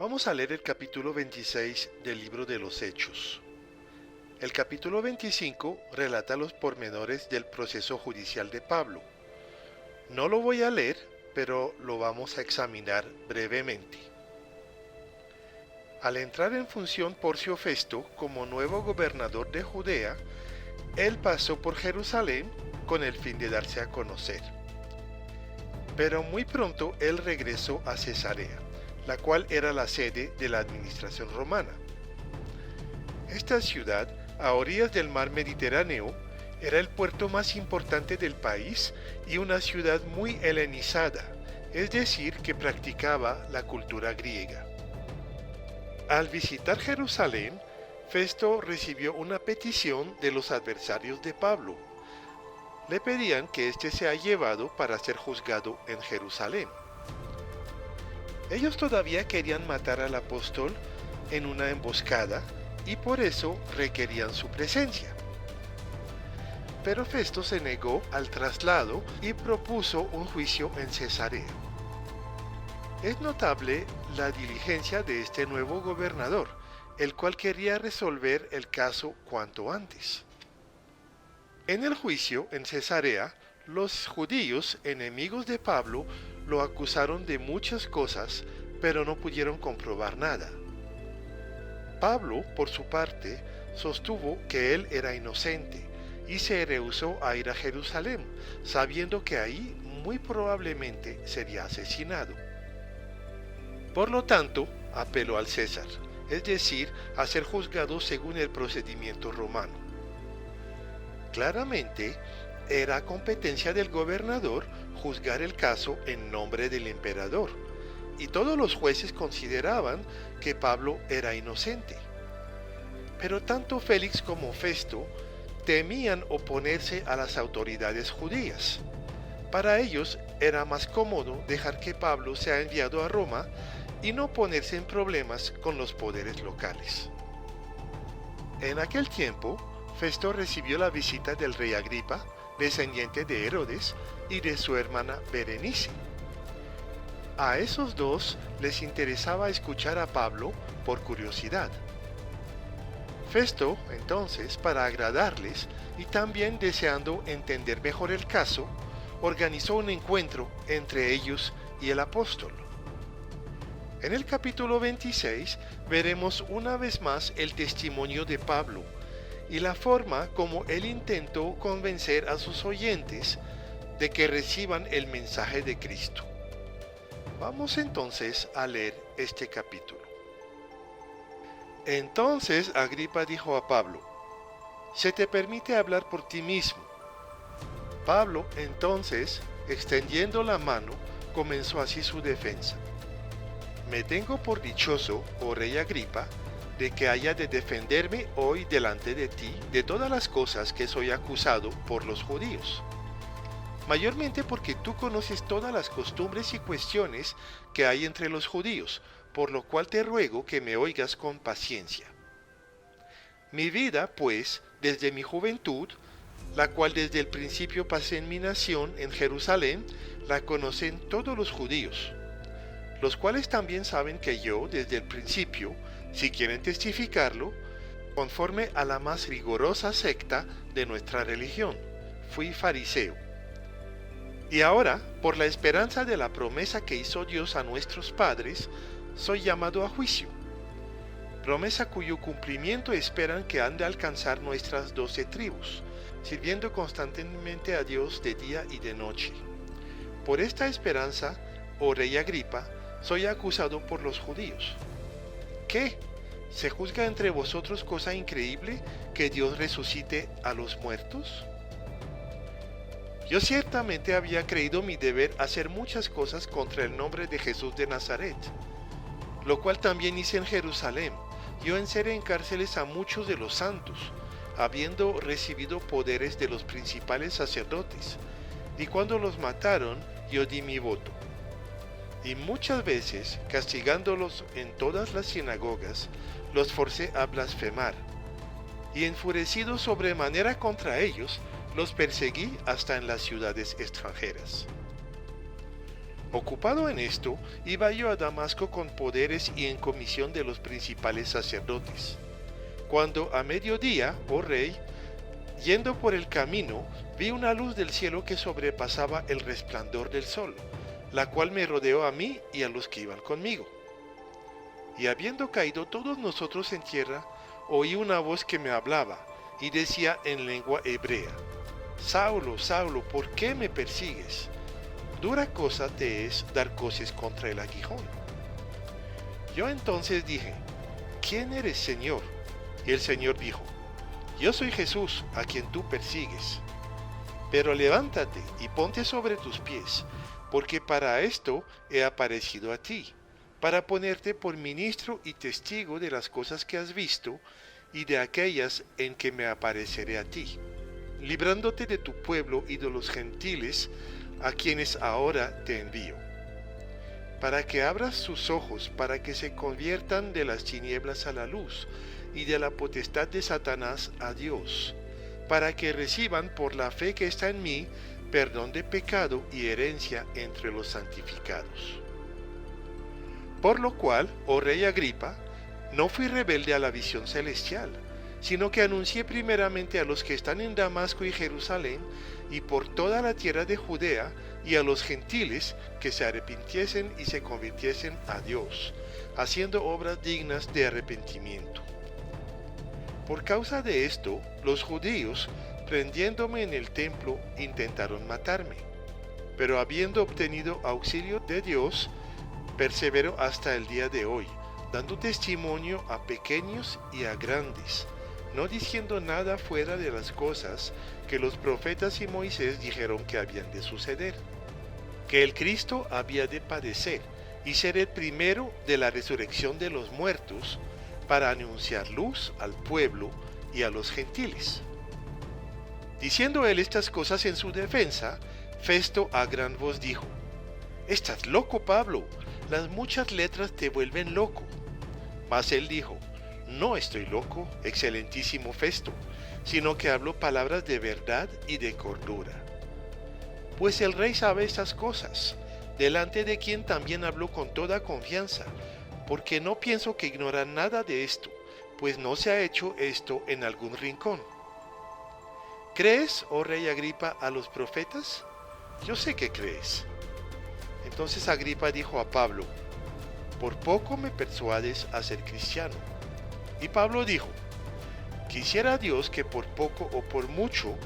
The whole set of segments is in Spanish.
Vamos a leer el capítulo 26 del libro de los Hechos. El capítulo 25 relata los pormenores del proceso judicial de Pablo. No lo voy a leer, pero lo vamos a examinar brevemente. Al entrar en función Porcio Festo como nuevo gobernador de Judea, él pasó por Jerusalén con el fin de darse a conocer. Pero muy pronto él regresó a Cesarea, la cual era la sede de la administración romana. Esta ciudad, a orillas del mar Mediterráneo, era el puerto más importante del país y una ciudad muy helenizada, es decir, que practicaba la cultura griega. Al visitar Jerusalén, Festo recibió una petición de los adversarios de Pablo. Le pedían que éste sea llevado para ser juzgado en Jerusalén. Ellos todavía querían matar al apóstol en una emboscada y por eso requerían su presencia. Pero Festo se negó al traslado y propuso un juicio en Cesarea. Es notable la diligencia de este nuevo gobernador, el cual quería resolver el caso cuanto antes. En el juicio en Cesarea, los judíos enemigos de Pablo lo acusaron de muchas cosas, pero no pudieron comprobar nada. Pablo, por su parte, sostuvo que él era inocente y se rehusó a ir a Jerusalén, sabiendo que ahí muy probablemente sería asesinado. Por lo tanto, apeló al César, es decir, a ser juzgado según el procedimiento romano. Claramente, era competencia del gobernador juzgar el caso en nombre del emperador, y todos los jueces consideraban que Pablo era inocente. Pero tanto Félix como Festo temían oponerse a las autoridades judías. Para ellos era más cómodo dejar que Pablo sea enviado a Roma y no ponerse en problemas con los poderes locales. En aquel tiempo, Festo recibió la visita del rey Agripa, descendiente de Herodes, y de su hermana Berenice. A esos dos les interesaba escuchar a Pablo por curiosidad. Festo, entonces, para agradarles y también deseando entender mejor el caso, organizó un encuentro entre ellos y el apóstol. En el capítulo 26 veremos una vez más el testimonio de Pablo y la forma como él intentó convencer a sus oyentes de que reciban el mensaje de Cristo. Vamos entonces a leer este capítulo. Entonces Agripa dijo a Pablo: «Se te permite hablar por ti mismo». Pablo entonces, extendiendo la mano, comenzó así su defensa. «Me tengo por dichoso, oh rey Agripa, de que haya de defenderme hoy delante de ti de todas las cosas que soy acusado por los judíos. Mayormente porque tú conoces todas las costumbres y cuestiones que hay entre los judíos, por lo cual te ruego que me oigas con paciencia. Mi vida, pues, desde mi juventud, la cual desde el principio pasé en mi nación, en Jerusalén, la conocen todos los judíos, los cuales también saben que yo, desde el principio, si quieren testificarlo, conforme a la más rigurosa secta de nuestra religión, fui fariseo. Y ahora, por la esperanza de la promesa que hizo Dios a nuestros padres, soy llamado a juicio. Promesa cuyo cumplimiento esperan que han de alcanzar nuestras 12 tribus, sirviendo constantemente a Dios de día y de noche. Por esta esperanza, oh rey Agripa, soy acusado por los judíos. ¿Qué? ¿Se juzga entre vosotros cosa increíble que Dios resucite a los muertos? Yo ciertamente había creído mi deber hacer muchas cosas contra el nombre de Jesús de Nazaret, lo cual también hice en Jerusalén. Yo encerré en cárceles a muchos de los santos, habiendo recibido poderes de los principales sacerdotes, y cuando los mataron, yo di mi voto. Y muchas veces, castigándolos en todas las sinagogas, los forcé a blasfemar, y enfurecido sobremanera contra ellos, los perseguí hasta en las ciudades extranjeras. Ocupado en esto, iba yo a Damasco con poderes y en comisión de los principales sacerdotes. Cuando a mediodía, oh rey, yendo por el camino, vi una luz del cielo que sobrepasaba el resplandor del sol, la cual me rodeó a mí y a los que iban conmigo. Y habiendo caído todos nosotros en tierra, oí una voz que me hablaba, y decía en lengua hebrea: Saulo, Saulo, ¿por qué me persigues? Dura cosa te es dar coces contra el aguijón. Yo entonces dije: ¿Quién eres, Señor? Y el Señor dijo: Yo soy Jesús, a quien tú persigues. Pero levántate y ponte sobre tus pies, porque para esto he aparecido a ti, para ponerte por ministro y testigo de las cosas que has visto y de aquellas en que me apareceré a ti, librándote de tu pueblo y de los gentiles a quienes ahora te envío, para que abras sus ojos, para que se conviertan de las tinieblas a la luz y de la potestad de Satanás a Dios, para que reciban por la fe que está en mí perdón de pecado y herencia entre los santificados. Por lo cual, oh rey Agripa, no fui rebelde a la visión celestial, sino que anuncié primeramente a los que están en Damasco y Jerusalén y por toda la tierra de Judea y a los gentiles que se arrepintiesen y se convirtiesen a Dios, haciendo obras dignas de arrepentimiento. Por causa de esto, los judíos, prendiéndome en el templo, intentaron matarme, pero habiendo obtenido auxilio de Dios, persevero hasta el día de hoy, dando testimonio a pequeños y a grandes, no diciendo nada fuera de las cosas que los profetas y Moisés dijeron que habían de suceder, que el Cristo había de padecer y ser el primero de la resurrección de los muertos, para anunciar luz al pueblo y a los gentiles. Diciendo él estas cosas en su defensa, Festo a gran voz dijo: «Estás loco, Pablo, las muchas letras te vuelven loco». Mas él dijo: «No estoy loco, excelentísimo Festo, sino que hablo palabras de verdad y de cordura. Pues el rey sabe estas cosas, delante de quien también hablo con toda confianza, porque no pienso que ignora nada de esto, pues no se ha hecho esto en algún rincón. ¿Crees, oh rey Agripa, a los profetas? Yo sé que crees». Entonces Agripa dijo a Pablo: «Por poco me persuades a ser cristiano». Y Pablo dijo: «Quisiera Dios que por poco o por mucho,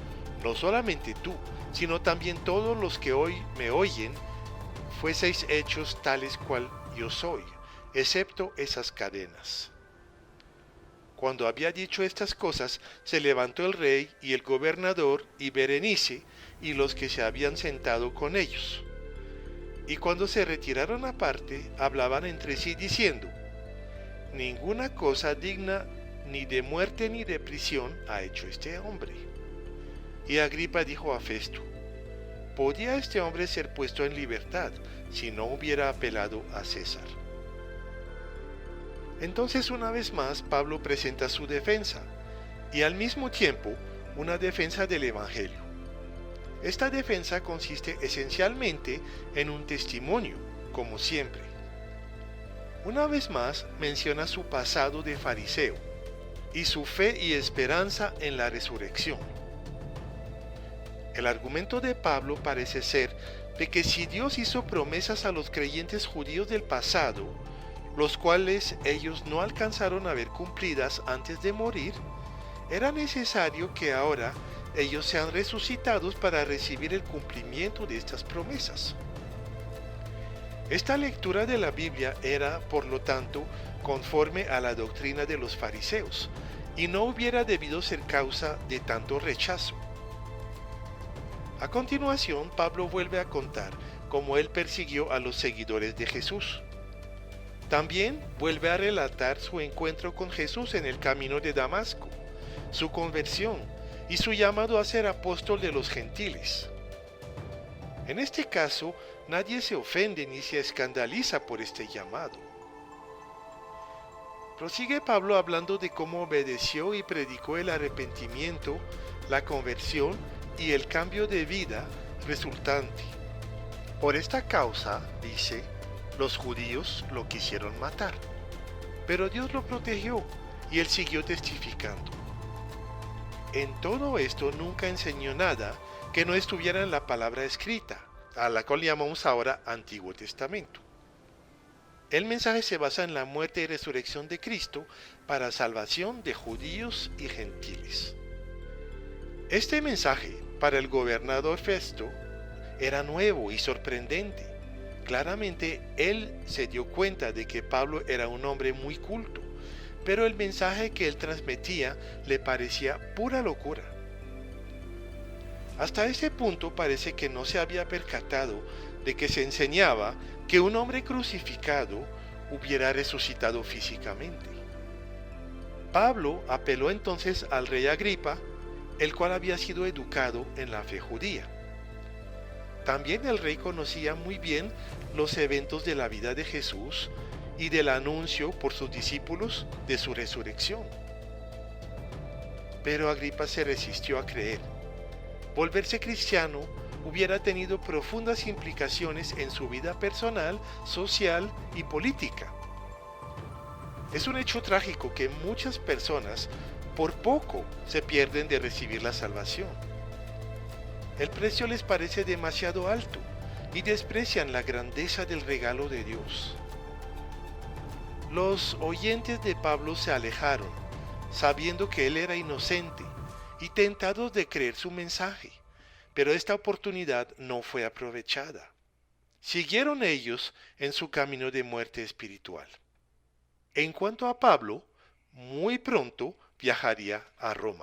no solamente tú, sino también todos los que hoy me oyen, fueseis hechos tales cual yo soy, excepto esas cadenas». Cuando había dicho estas cosas, se levantó el rey y el gobernador y Berenice y los que se habían sentado con ellos. Y cuando se retiraron aparte, hablaban entre sí diciendo: «Ninguna cosa digna ni de muerte ni de prisión ha hecho este hombre». Y Agripa dijo a Festo: «¿Podía este hombre ser puesto en libertad si no hubiera apelado a César?». Entonces una vez más Pablo presenta su defensa, y al mismo tiempo una defensa del Evangelio. Esta defensa consiste esencialmente en un testimonio, como siempre. Una vez más menciona su pasado de fariseo, y su fe y esperanza en la resurrección. El argumento de Pablo parece ser de que si Dios hizo promesas a los creyentes judíos del pasado, los cuales ellos no alcanzaron a ver cumplidas antes de morir, era necesario que ahora ellos sean resucitados para recibir el cumplimiento de estas promesas. Esta lectura de la Biblia era, por lo tanto, conforme a la doctrina de los fariseos, y no hubiera debido ser causa de tanto rechazo. A continuación, Pablo vuelve a contar cómo él persiguió a los seguidores de Jesús. También vuelve a relatar su encuentro con Jesús en el camino de Damasco, su conversión y su llamado a ser apóstol de los gentiles. En este caso, nadie se ofende ni se escandaliza por este llamado. Prosigue Pablo hablando de cómo obedeció y predicó el arrepentimiento, la conversión y el cambio de vida resultante. Por esta causa, dice, los judíos lo quisieron matar, pero Dios lo protegió y él siguió testificando. En todo esto nunca enseñó nada que no estuviera en la palabra escrita, a la cual llamamos ahora Antiguo Testamento. El mensaje se basa en la muerte y resurrección de Cristo para salvación de judíos y gentiles. Este mensaje para el gobernador Festo era nuevo y sorprendente. Claramente él se dio cuenta de que Pablo era un hombre muy culto, pero el mensaje que él transmitía le parecía pura locura. Hasta ese punto parece que no se había percatado de que se enseñaba que un hombre crucificado hubiera resucitado físicamente. Pablo apeló entonces al rey Agripa, el cual había sido educado en la fe judía. También el rey conocía muy bien los eventos de la vida de Jesús y del anuncio por sus discípulos de su resurrección. Pero Agripa se resistió a creer. Volverse cristiano hubiera tenido profundas implicaciones en su vida personal, social y política. Es un hecho trágico que muchas personas por poco se pierden de recibir la salvación. El precio les parece demasiado alto y desprecian la grandeza del regalo de Dios. Los oyentes de Pablo se alejaron, sabiendo que él era inocente y tentados de creer su mensaje, pero esta oportunidad no fue aprovechada. Siguieron ellos en su camino de muerte espiritual. En cuanto a Pablo, muy pronto viajaría a Roma.